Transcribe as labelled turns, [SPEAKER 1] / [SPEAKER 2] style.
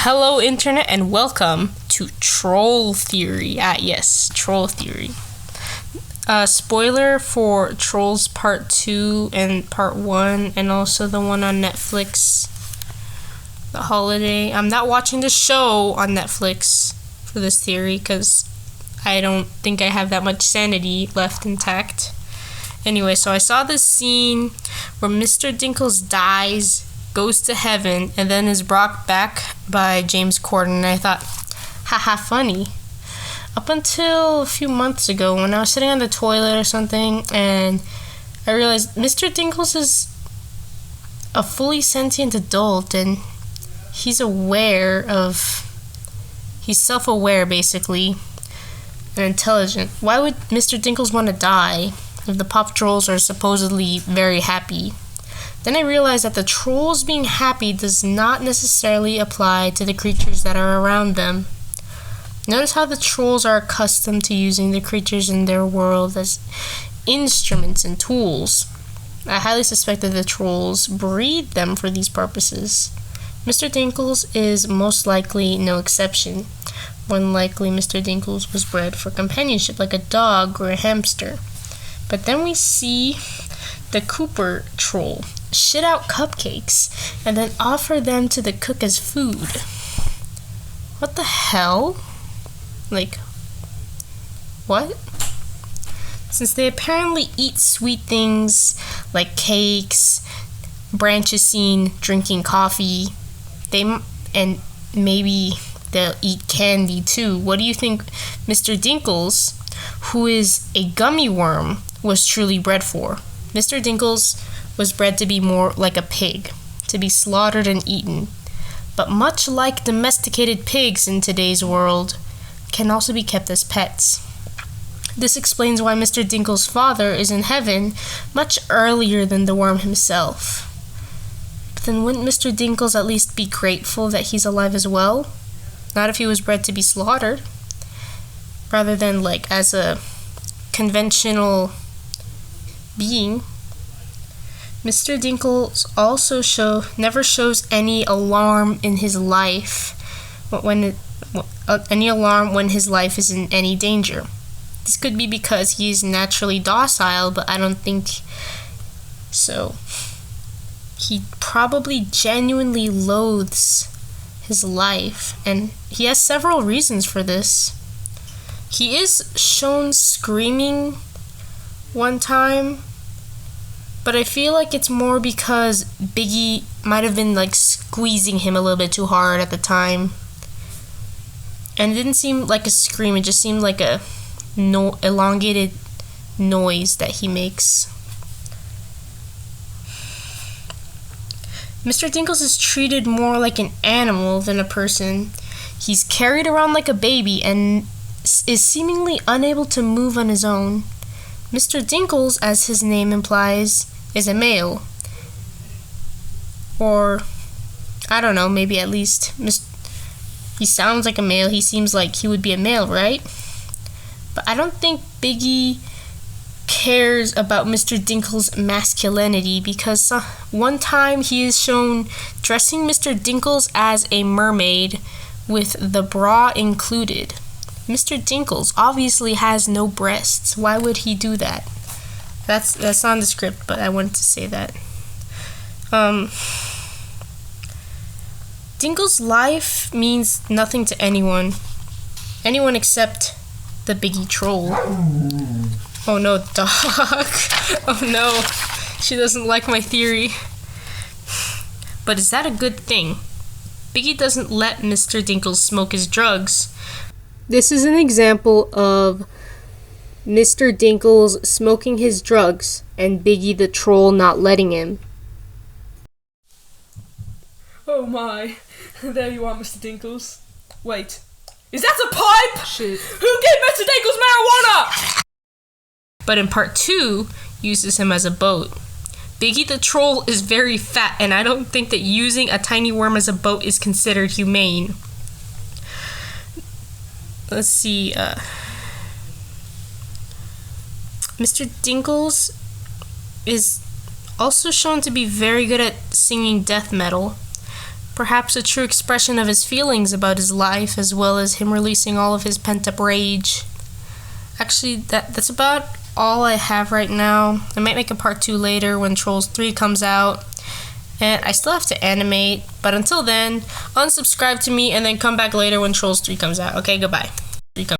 [SPEAKER 1] Hello Internet and welcome to Troll Theory. Yes, Troll Theory. Spoiler for Trolls Part 2 and Part 1 and also the one on Netflix, The Holiday. I'm not watching the show on Netflix for this theory because I don't think I have that much sanity left intact. Anyway, so I saw this scene where Mr. Dinkles dies, goes to heaven, and then is brought back by James Corden, and I thought, haha, funny. Up until a few months ago, when I was sitting on the toilet or something, and I realized Mr. Dinkles is a fully sentient adult, and he's self-aware, basically, and intelligent. Why would Mr. Dinkles want to die if the Paw Trolls are supposedly very happy? Then I realized that the trolls being happy does not necessarily apply to the creatures that are around them. Notice how the trolls are accustomed to using the creatures in their world as instruments and tools. I highly suspect that the trolls breed them for these purposes. Mr. Dinkles is most likely no exception. More than likely, Mr. Dinkles was bred for companionship like a dog or a hamster. But then we see the Cooper troll shit out cupcakes and then offer them to the cook as food. What the hell? Like, what? Since they apparently eat sweet things like cakes, branches seen drinking coffee, and maybe they'll eat candy too. What do you think Mr. Dinkles, who is a gummy worm, was truly bred for? Mr. Dinkles was bred to be more like a pig, to be slaughtered and eaten. But much like domesticated pigs in today's world, can also be kept as pets. This explains why Mr. Dinkles' father is in heaven much earlier than the worm himself. But then wouldn't Mr. Dinkles at least be grateful that he's alive as well? Not if he was bred to be slaughtered, rather than like as a conventional being. Mr. Dinkles also never shows any alarm in his life when his life is in any danger. This could be because he is naturally docile, but I don't think so. He probably genuinely loathes his life, and he has several reasons for this. He is shown screaming one time, but I feel like it's more because Biggie might have been like squeezing him a little bit too hard at the time. And it didn't seem like a scream, it just seemed like a elongated noise that he makes. Mr. Dinkles is treated more like an animal than a person. He's carried around like a baby and is seemingly unable to move on his own. Mr. Dinkles, as his name implies, is a male. Or, I don't know, maybe at least he sounds like a male. He seems like he would be a male, right? But I don't think Biggie cares about Mr. Dinkles' masculinity because one time he is shown dressing Mr. Dinkles as a mermaid with the bra included. Mr. Dinkles obviously has no breasts. Why would he do that? That's on the script, but I wanted to say that. Dinkles' life means nothing to anyone except the Biggie troll. Oh no, dog. Oh no, she doesn't like my theory. But is that a good thing? Biggie doesn't let Mr. Dinkles smoke his drugs. This is an example of Mr. Dinkles smoking his drugs and Biggie the troll not letting him.
[SPEAKER 2] Oh my, there you are, Mr. Dinkles. Wait, is that a pipe?
[SPEAKER 1] Shit.
[SPEAKER 2] Who gave Mr. Dinkles marijuana?
[SPEAKER 1] But in part 2, uses him as a boat. Biggie the troll is very fat, and I don't think that using a tiny worm as a boat is considered humane. Let's see, Mr. Dinkles is also shown to be very good at singing death metal. Perhaps a true expression of his feelings about his life, as well as him releasing all of his pent-up rage. Actually, that's about all I have right now. I might make a part 2 later when Trolls 3 comes out. And I still have to animate, but until then, unsubscribe to me and then come back later when Trolls 3 comes out. Okay, goodbye.